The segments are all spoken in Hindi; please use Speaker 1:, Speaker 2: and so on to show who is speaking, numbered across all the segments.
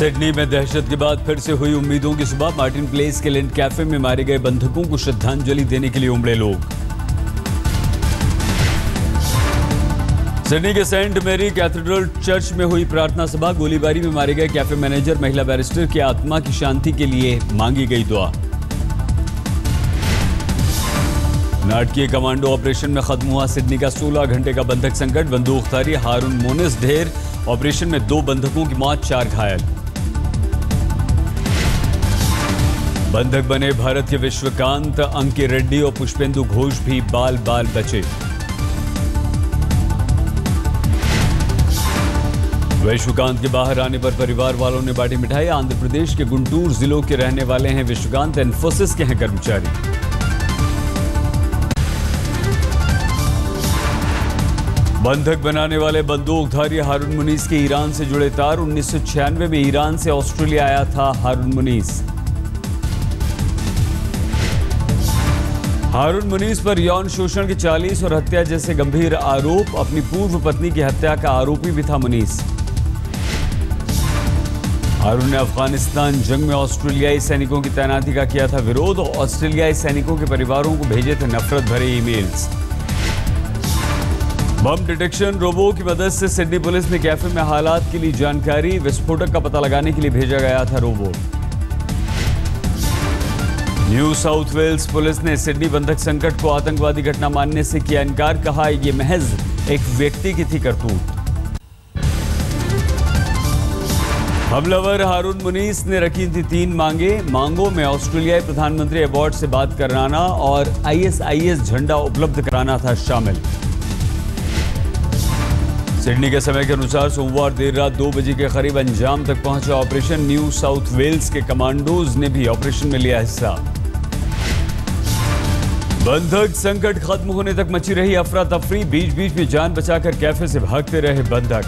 Speaker 1: सिडनी में दहशत के बाद फिर से हुई उम्मीदों की सुबह। मार्टिन प्लेस के लिंड कैफे में मारे गए बंधकों को श्रद्धांजलि देने के लिए उमड़े लोग। सिडनी के सेंट मैरी कैथेड्रल चर्च में हुई प्रार्थना सभा। गोलीबारी में मारे गए कैफे मैनेजर महिला बैरिस्टर की आत्मा की शांति के लिए मांगी गई दुआ। नाटकीय कमांडो ऑपरेशन में खत्म हुआ सिडनी का 16 घंटे का बंधक संकट। बंदूकधारी हारून मोनिस ढेर। ऑपरेशन में 2 बंधकों की मौत, 4 घायल। बंधक बने भारत के विश्वकांत, अंकी रेड्डी और पुष्पेंदु घोष भी बाल बाल बचे। विश्वकांत के बाहर आने पर परिवार वालों ने बांटी मिठाई। आंध्र प्रदेश के गुंटूर जिलों के रहने वाले हैं विश्वकांत। इन्फोसिस के हैं कर्मचारी। बंधक बनाने वाले बंदूकधारी हारून मुनीस के ईरान से जुड़े तार। 1996 में ईरान से ऑस्ट्रेलिया आया था हारून मुनीस। हारून मुनीस पर यौन शोषण के 40 और हत्या जैसे गंभीर आरोप। अपनी पूर्व पत्नी की हत्या का आरोपी भी था मुनीस। हारून ने अफगानिस्तान जंग में ऑस्ट्रेलियाई सैनिकों की तैनाती का किया था विरोध। ऑस्ट्रेलियाई सैनिकों के परिवारों को भेजे थे नफरत भरे ईमेल्स। बम डिटेक्शन रोबो की मदद से सिडनी पुलिस ने कैफे में हालात के लिए जानकारी। विस्फोटक का पता लगाने के लिए भेजा गया था robo. New South Wales police ने सिडनी बंधक संकट को आतंकवादी घटना मानने से किया इनकार। कहा यह महज एक व्यक्ति की थी करतूत। हमलावर हारून मुनीस ने रखी थी 3 मांगों में ऑस्ट्रेलियाई प्रधानमंत्री अवार्ड से बात कराना और ISIS झंडा उपलब्ध कराना था शामिल। सिडनी के समय के अनुसार सोमवार देर रात 2 बजे के करीब अंजाम तक पहुंचा ऑपरेशन। न्यू साउथ वेल्स के कमांडोज ने भी ऑपरेशन में लिया हिस्सा। बंधक संकट खत्म होने तक मची रही अफरा तफरी। बीच बीच में जान बचाकर कैफे से भागते रहे बंधक।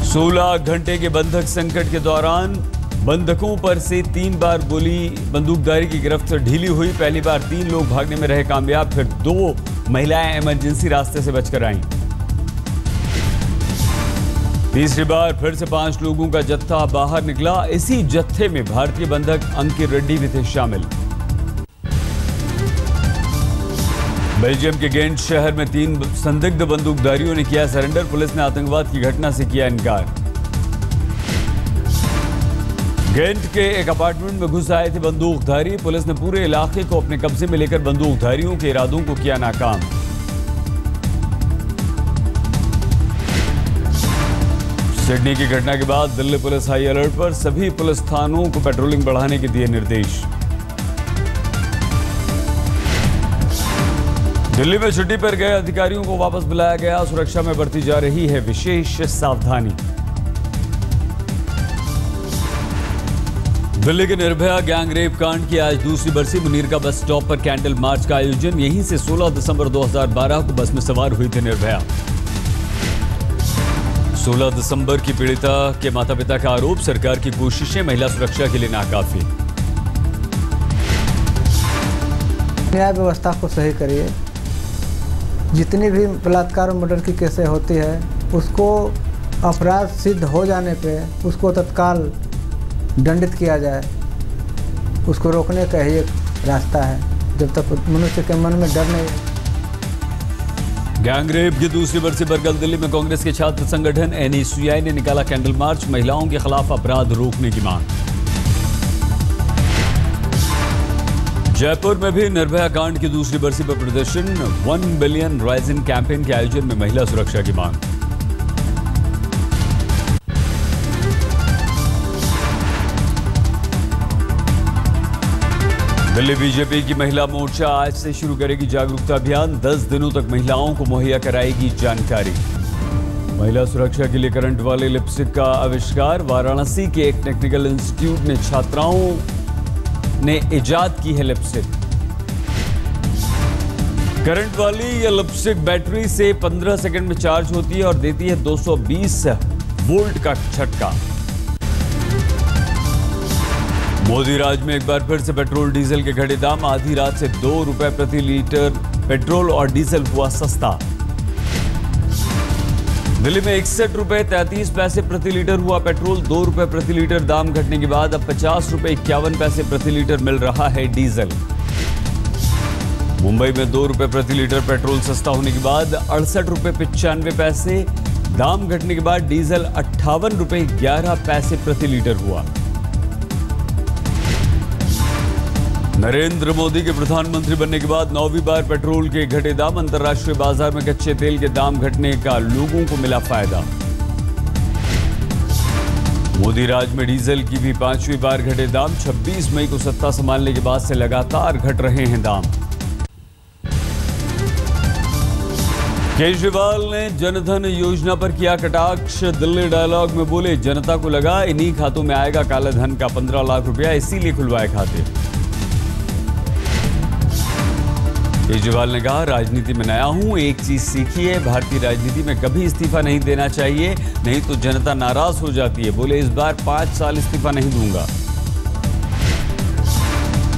Speaker 1: 16 घंटे के बंधक संकट के दौरान बंधकों पर से 3 बार गोली बंदूकधारी की गिरफ्त ढीली हुई। पहली बार 3 लोग भागने में रहे कामयाब, फिर 2 महिलाएं इमरजेंसी रास्ते से बचकर आईं। तीसरी बार फिर से 5 लोगों का जत्था बाहर निकला। इसी जत्थे में भारतीय बंधक अंकी रेड्डी भी थे शामिल। बेल्जियम के गेंट शहर में 3 संदिग्ध बंदूकधारियों ने किया सरेंडर। पुलिस ने आतंकवाद की घटना से किया इनकार। गेंट के एक अपार्टमेंट में घुस आए थे बंदूकधारी। पुलिस ने पूरे इलाके को अपने कब्जे में लेकर बंदूकधारियों के इरादों को किया नाकाम। सिडनी की घटना के बाद दिल्ली पुलिस हाई अलर्ट पर। सभी पुलिस थानों को पेट्रोलिंग बढ़ाने के दिए निर्देश। दिल्ली में छुट्टी पर गए अधिकारियों को वापस बुलाया गया। सुरक्षा में बरती जा रही है विशेष सावधानी। दिल्ली के निर्भया गैंग रेप कांड की आज दूसरी बरसी। मुनीर का बस स्टॉप पर कैंडल मार्च का आयोजन। यहीं से 16 दिसंबर 2012 को बस में सवार हुई थी निर्भया। 16 दिसंबर की पीड़िता के माता पिता का आरोप, सरकार की कोशिशें महिला सुरक्षा के लिए नाकाफी।
Speaker 2: न्याय व्यवस्था को सही करिए। जितनी भी बलात्कार और मर्डर की केसें होती है उसको अपराध सिद्ध हो जाने पे उसको तत्काल दंडित किया जाए। उसको रोकने का ही एक रास्ता है जब तक मनुष्य के मन में डर नहीं।
Speaker 1: गैंग रेप की दूसरी बरसी पर कल दिल्ली में कांग्रेस के छात्र संगठन NSUI ने निकाला कैंडल मार्च। महिलाओं के खिलाफ अपराध रोकने की मांग। जयपुर में भी निर्भया कांड की दूसरी बरसी पर प्रदर्शन। 1 बिलियन राइजिंग कैंपेन के आयोजन में महिला सुरक्षा की मांग। दिल्ली बीजेपी की महिला मोर्चा आज से शुरू करेगी जागरूकता अभियान। 10 दिनों तक महिलाओं को मुहैया कराएगी जानकारी। महिला सुरक्षा के लिए करंट वाले लिपस्टिक का आविष्कार। वाराणसी के एक टेक्निकल इंस्टीट्यूट ने छात्राओं ने इजाद की है लिपस्टिक। करंट वाली यह लिपस्टिक बैटरी से 15 सेकंड में चार्ज होती है और देती है 220 वोल्ट का झटका। मोदी राज में एक बार फिर से पेट्रोल डीजल के घटे दाम। आधी रात से 2 रुपए प्रति लीटर पेट्रोल और डीजल हुआ सस्ता। दिल्ली में 61 रुपए 33 पैसे प्रति लीटर हुआ पेट्रोल। 2 रुपए प्रति लीटर दाम घटने के बाद अब 50 रुपए 51 पैसे प्रति लीटर मिल रहा है डीजल। मुंबई में 2 रुपए प्रति लीटर पेट्रोल सस्ता होने के बाद 68 रुपए 95 पैसे, दाम घटने के बाद डीजल 58 रुपए 11 पैसे प्रति लीटर हुआ। नरेंद्र मोदी के प्रधानमंत्री बनने के बाद 9वीं बार पेट्रोल के घटे दाम। अंतर्राष्ट्रीय बाजार में कच्चे तेल के दाम घटने का लोगों को मिला फायदा। मोदी राज में डीजल की भी 5वीं बार घटे दाम। 26 मई को सत्ता संभालने के बाद से लगातार घट रहे हैं दाम। केजरीवाल ने जनधन योजना पर किया कटाक्ष। दिल्ली डायलॉग में बोले, जनता को लगा इन्हीं खातों में आएगा काले धन का 15 लाख रुपया, इसीलिए खुलवाए खाते। केजरीवाल ने कहा, राजनीति में नया हूं, एक चीज सीखी है, भारतीय राजनीति में कभी इस्तीफा नहीं देना चाहिए, नहीं तो जनता नाराज हो जाती है। बोले, इस बार 5 साल इस्तीफा नहीं दूंगा।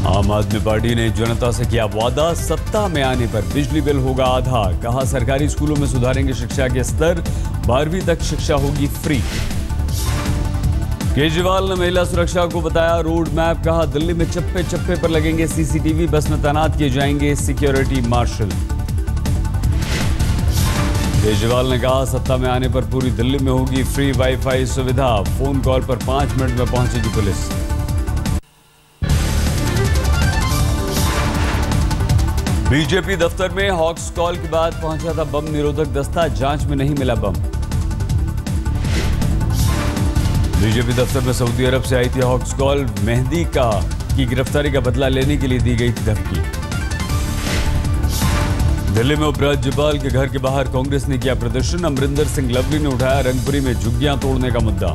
Speaker 1: आम आदमी पार्टी ने जनता से किया वादा, सत्ता में आने पर बिजली बिल होगा आधा। कहा, सरकारी स्कूलों में सुधारेंगे शिक्षा के स्तर, 12वीं तक शिक्षा होगी फ्री। केजरीवाल ने महिला सुरक्षा को बताया रोड मैप। कहा, दिल्ली में चप्पे चप्पे पर लगेंगे सीसीटीवी, बस में तैनात किए जाएंगे सिक्योरिटी मार्शल। केजरीवाल ने कहा, सत्ता में आने पर पूरी दिल्ली में होगी फ्री वाईफाई सुविधा, फोन कॉल पर 5 मिनट में पहुंचेगी पुलिस। बीजेपी दफ्तर में हॉक्स कॉल के बाद पहुंचा था बम निरोधक दस्ता, जांच में नहीं मिला बम। बीजेपी दफ्तर में सऊदी अरब से आई थी हॉक्स कॉल। मेहदी की गिरफ्तारी का बदला लेने के लिए दी गई थी धमकी। दिल्ली में उपराज्यपाल के घर के बाहर कांग्रेस ने किया प्रदर्शन। अमरिंदर सिंह लवली ने उठाया रंगपुरी में झुग्गियां तोड़ने का मुद्दा।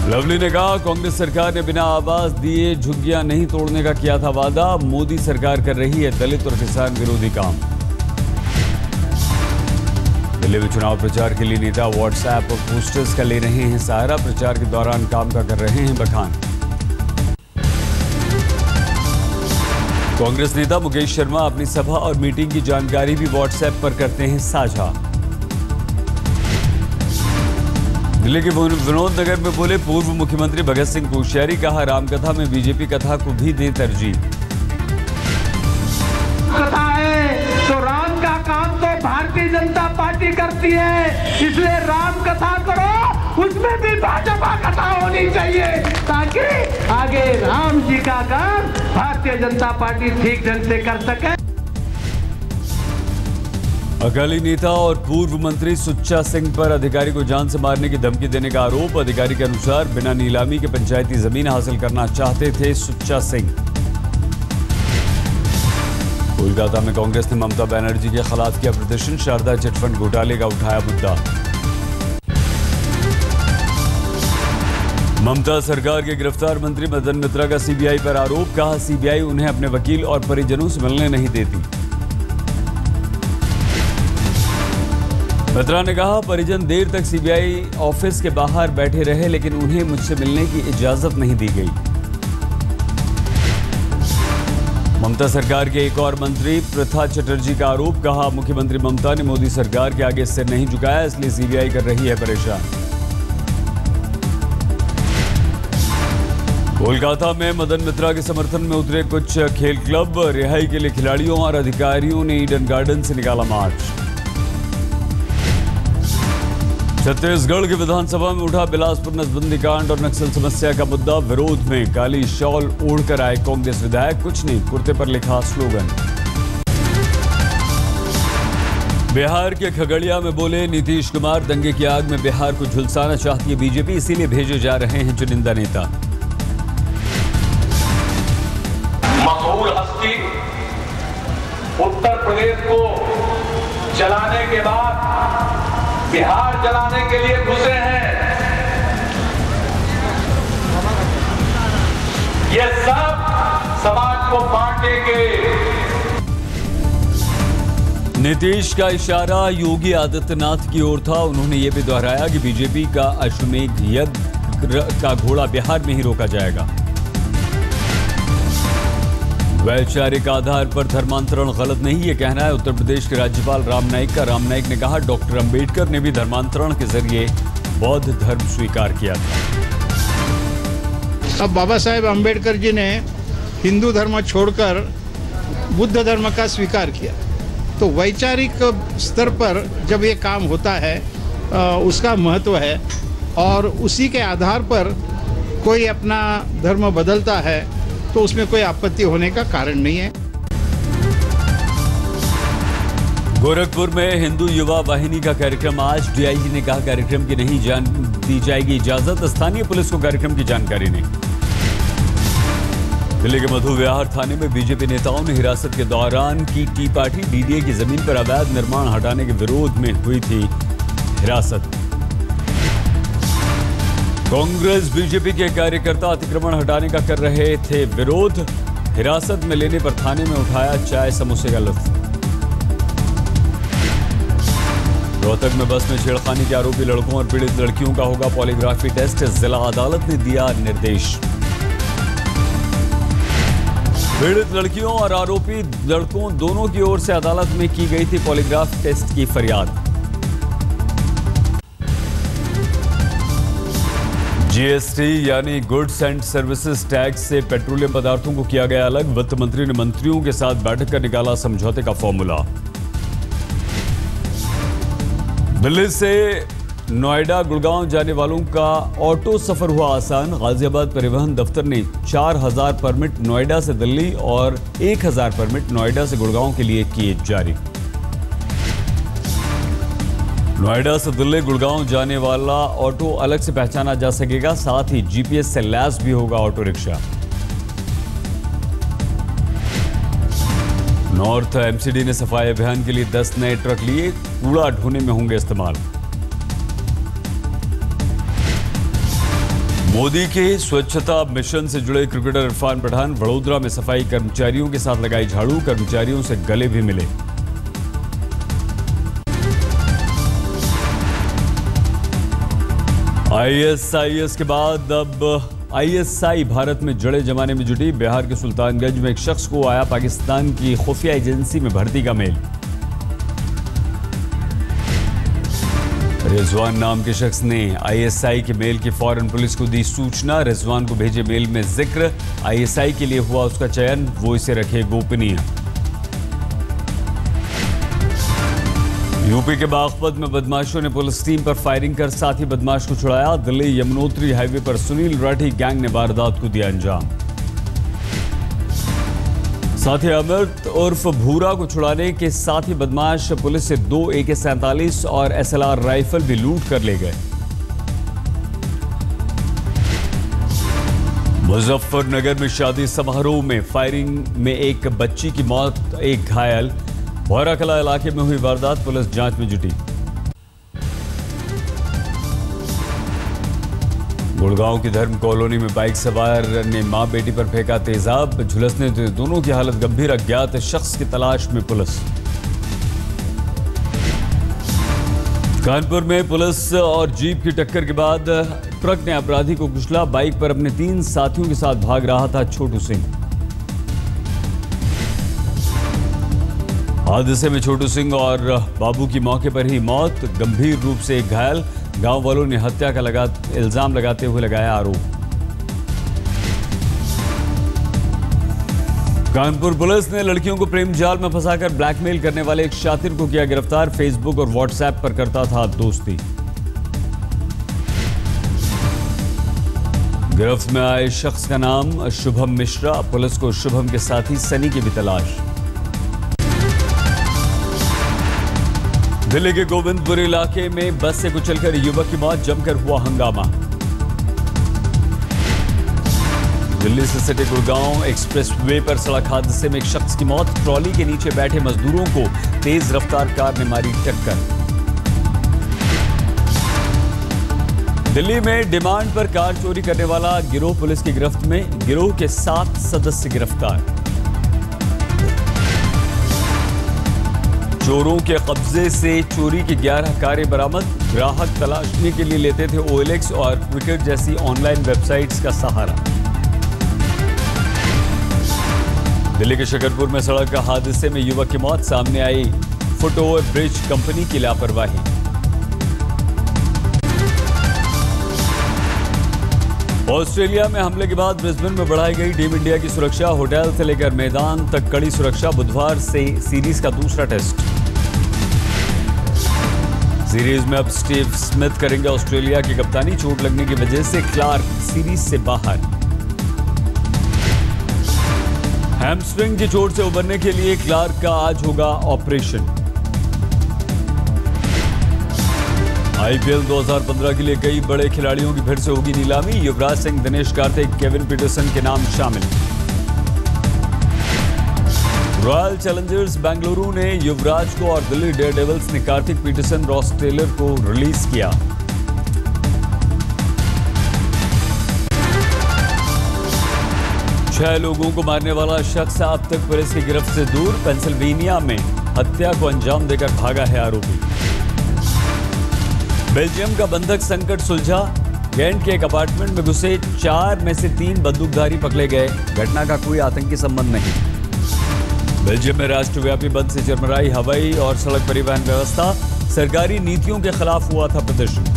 Speaker 1: लवली ने कहा, कांग्रेस सरकार ने बिना आवाज दिए झुग्गियां नहीं तोड़ने का किया था वादा। मोदी सरकार कर रही है दलित और किसान विरोधी काम। दिल्ली में चुनाव प्रचार के लिए नेता व्हाट्सएप और पोस्टर्स का ले रहे हैं सहारा। प्रचार के दौरान काम का कर रहे हैं बखान। कांग्रेस नेता मुकेश शर्मा अपनी सभा और मीटिंग की जानकारी भी व्हाट्सएप पर करते हैं साझा। दिल्ली के विनोद नगर में बोले पूर्व मुख्यमंत्री भगत सिंह कोश्यारी। कहा, रामकथा में बीजेपी कथा को भी दे तरजीह।
Speaker 3: कथा है तो राम का काम तो भारतीय जनता पार्टी करती है, इसलिए राम कथा करो, उसमें भी भाजपा कथा होनी चाहिए, ताकि आगे राम जी का काम भारतीय जनता पार्टी ठीक ढंग से कर सके।
Speaker 1: अकाली नेता और पूर्व मंत्री सुच्चा सिंह पर अधिकारी को जान से मारने की धमकी देने का आरोप। अधिकारी के अनुसार बिना नीलामी के पंचायती जमीन हासिल करना चाहते थे सुच्चा सिंह। कोलकाता में कांग्रेस ने ममता बनर्जी के खिलाफ किया प्रदर्शन। शारदा चिटफंड घोटाले का उठाया मुद्दा। ममता सरकार के गिरफ्तार मंत्री मदन मित्रा का सीबीआई पर आरोप। कहा, सीबीआई उन्हें अपने वकील और परिजनों से मिलने नहीं देती। मित्रा ने कहा, परिजन देर तक सीबीआई ऑफिस के बाहर बैठे रहे, लेकिन उन्हें मुझसे मिलने की इजाजत नहीं दी गई। ममता सरकार के एक और मंत्री प्रथा चटर्जी का आरोप। कहा, मुख्यमंत्री ममता ने मोदी सरकार के आगे सिर नहीं झुकाया, इसलिए सीबीआई कर रही है परेशान। कोलकाता में मदन मित्रा के समर्थन में उतरे कुछ खेल क्लब। रिहाई के लिए खिलाड़ियों और अधिकारियों ने ईडन गार्डन से निकाला मार्च। छत्तीसगढ़ की विधानसभा में उठा बिलासपुर नसबंदी कांड और नक्सल समस्या का मुद्दा। विरोध में काली शॉल ओढ़कर आए कांग्रेस विधायक। कुछ नहीं, कुर्ते पर लिखा स्लोगन। बिहार के खगड़िया में बोले नीतीश कुमार, दंगे की आग में बिहार को झुलसाना चाहती है बीजेपी, इसीलिए भेजे जा रहे हैं चुनिंदा नेता।
Speaker 4: मशहूर हस्ती उत्तर प्रदेश को चलाने के बाद बिहार जलाने के लिए घुसे हैं। ये सब समाज को बांटेंगे।
Speaker 1: नीतीश का इशारा योगी आदित्यनाथ की ओर था। उन्होंने यह भी दोहराया कि बीजेपी का अश्वमेध यज्ञ का घोड़ा बिहार में ही रोका जाएगा। वैचारिक आधार पर धर्मांतरण गलत नहीं, ये कहना है उत्तर प्रदेश के राज्यपाल राम नाईक का। राम नाईक ने कहा, डॉक्टर अंबेडकर ने भी धर्मांतरण के जरिए बौद्ध धर्म स्वीकार किया था।
Speaker 5: अब बाबा साहेब अंबेडकर जी ने हिंदू धर्म छोड़कर बुद्ध धर्म का स्वीकार किया, तो वैचारिक स्तर पर जब ये काम होता है उसका महत्व है, और उसी के आधार पर कोई अपना धर्म बदलता है तो उसमें कोई आपत्ति होने का कारण नहीं है।
Speaker 1: गोरखपुर में हिंदू युवा वाहिनी का कार्यक्रम आज। डीआईजी ने कहा, कार्यक्रम की नहीं दी जाएगी इजाजत। स्थानीय पुलिस को कार्यक्रम की जानकारी नहीं। दिल्ली के मधु विहार थाने में बीजेपी नेताओं ने हिरासत के दौरान की टी पार्टी। डीडीए की जमीन पर अवैध निर्माण हटाने के विरोध में हुई थी हिरासत। कांग्रेस बीजेपी के कार्यकर्ता अतिक्रमण हटाने का कर रहे थे विरोध। हिरासत में लेने पर थाने में उठाया चाय समोसे का लुत्फ। रोहतक में बस में छेड़खानी के आरोपी लड़कों और पीड़ित लड़कियों का होगा पॉलीग्राफी टेस्ट। जिला अदालत ने दिया निर्देश। पीड़ित लड़कियों और आरोपी लड़कों दोनों की ओर से अदालत में की गई थी पॉलीग्राफ टेस्ट की फरियाद। जीएसटी यानी गुड्स एंड सर्विसेज टैक्स से पेट्रोलियम पदार्थों को किया गया अलग। वित्त मंत्री ने मंत्रियों के साथ बैठक कर निकाला समझौते का फॉर्मूला। दिल्ली से नोएडा गुड़गांव जाने वालों का ऑटो सफर हुआ आसान। गाजियाबाद परिवहन दफ्तर ने 4000 परमिट नोएडा से दिल्ली और 1000 परमिट नोएडा से गुड़गांव के लिए किए जारी। नोएडा से दिल्ली गुड़गांव जाने वाला ऑटो अलग से पहचाना जा सकेगा, साथ ही जीपीएस से लैस भी होगा ऑटो रिक्शा। नॉर्थ एमसीडी ने सफाई अभियान के लिए 10 नए ट्रक लिए, कूड़ा ढोने में होंगे इस्तेमाल। मोदी के स्वच्छता मिशन से जुड़े क्रिकेटर इरफान पठान वडोदरा में सफाई कर्मचारियों के साथ लगाई झाड़ू। कर्मचारियों से गले भी मिले। आईएसआईएस के बाद अब आईएसआई भारत में जड़े जमाने में जुटी। बिहार के सुल्तानगंज में एक शख्स को आया पाकिस्तान की खुफिया एजेंसी में भर्ती का मेल। रिजवान नाम के शख्स ने आईएसआई के मेल की फौरन पुलिस को दी सूचना। रिजवान को भेजे मेल में जिक्र आईएसआई के लिए हुआ उसका चयन, वो इसे रखे गोपनीय। यूपी के बागपत में बदमाशों ने पुलिस टीम पर फायरिंग कर साथी बदमाश को छुड़ाया। दिल्ली यमुनोत्री हाईवे पर सुनील राठी गैंग ने वारदात को दिया अंजाम। साथी अमृत उर्फ भूरा को छुड़ाने के साथ ही बदमाश पुलिस से 2 AK-47 और SLR राइफल भी लूट कर ले गए। मुजफ्फरनगर में शादी समारोह में फायरिंग में एक बच्ची की मौत, एक घायल। भौराकला इलाके में हुई वारदात, पुलिस जांच में जुटी। गुड़गांव की धर्म कॉलोनी में बाइक सवार ने मां बेटी पर फेंका तेजाब, झुलसने से दोनों की हालत गंभीर। अज्ञात शख्स की तलाश में पुलिस। कानपुर में पुलिस और जीप की टक्कर के बाद ट्रक ने अपराधी को कुचला। बाइक पर अपने 3 साथियों के साथ भाग रहा था छोटू सिंह। हादसे में छोटू सिंह और बाबू की मौके पर ही मौत, गंभीर रूप से एक घायल। गांव वालों ने हत्या का इल्जाम लगाते हुए लगाया आरोप। कानपुर पुलिस ने लड़कियों को प्रेम जाल में फंसाकर ब्लैकमेल करने वाले एक शातिर को किया गिरफ्तार। फेसबुक और व्हाट्सएप पर करता था दोस्ती। गिरफ्त में आए शख्स का नाम शुभम मिश्रा। पुलिस को शुभम के साथी सनी की भी तलाश। दिल्ली के गोविंदपुर इलाके में बस से कुचलकर युवक की मौत, जमकर हुआ हंगामा। दिल्ली से सटे गुड़गांव एक्सप्रेसवे पर सड़क हादसे में एक शख्स की मौत। ट्रॉली के नीचे बैठे मजदूरों को तेज रफ्तार कार ने मारी टक्कर। दिल्ली में डिमांड पर कार चोरी करने वाला गिरोह पुलिस की गिरफ्त में। गिरोह के 7 सदस्य गिरफ्तार। चोरों के कब्जे से चोरी की 11 कारें बरामद। ग्राहक तलाशने के लिए लेते थे OLX और क्रिकेट जैसी ऑनलाइन वेबसाइट्स का सहारा। दिल्ली के शकरपुर में सड़क हादसे में युवक की मौत, सामने आई फुट ओवर ब्रिज कंपनी की लापरवाही। ऑस्ट्रेलिया में हमले के बाद ब्रिस्बेन में बढ़ाई गई टीम इंडिया की सुरक्षा, होटल से लेकर मैदान तक कड़ी सुरक्षा। बुधवार से सीरीज का दूसरा टेस्ट। सीरीज में अब स्टीव स्मिथ करेंगे ऑस्ट्रेलिया की कप्तानी, चोट लगने की वजह से क्लार्क सीरीज से बाहर। हैमस्ट्रिंग की चोट से उबरने के लिए क्लार्क का आज होगा ऑपरेशन। आईपीएल 2015 के लिए कई बड़े खिलाड़ियों की फिर से होगी नीलामी, युवराज सिंह, दिनेश कार्तिक, केविन पीटरसन के नाम शामिल। रॉयल चैलेंजर्स बेंगलुरु ने युवराज को और दिल्ली डेयरडेविल्स ने कार्तिक, पीटरसन, रॉस टेलर को रिलीज किया। छह लोगों को मारने वाला शख्स अब तक पुलिस की गिरफ्त से दूर, पेंसिल्वेनिया में हत्या को अंजाम देकर भागा है आरोपी। बेल्जियम का बंधक संकट सुलझा, गेंट के एक अपार्टमेंट में घुसे 4 में से 3 बंदूकधारी पकड़े गए, घटना का कोई आतंकी संबंध नहीं। बेल्जियम में राष्ट्रव्यापी बंद से चरमराई हवाई और सड़क परिवहन व्यवस्था, सरकारी नीतियों के खिलाफ हुआ था प्रदर्शन।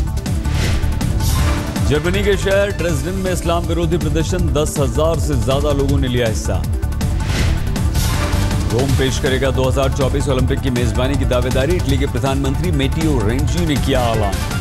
Speaker 1: जर्मनी के शहर ड्रेसडेन में इस्लाम विरोधी प्रदर्शन, 10,000 से ज्यादा लोगों ने लिया हिस्सा। रोम पेश करेगा 2024 ओलंपिक की मेजबानी की दावेदारी, इटली के प्रधानमंत्री मेटियो रेंजी ने किया ऐलान।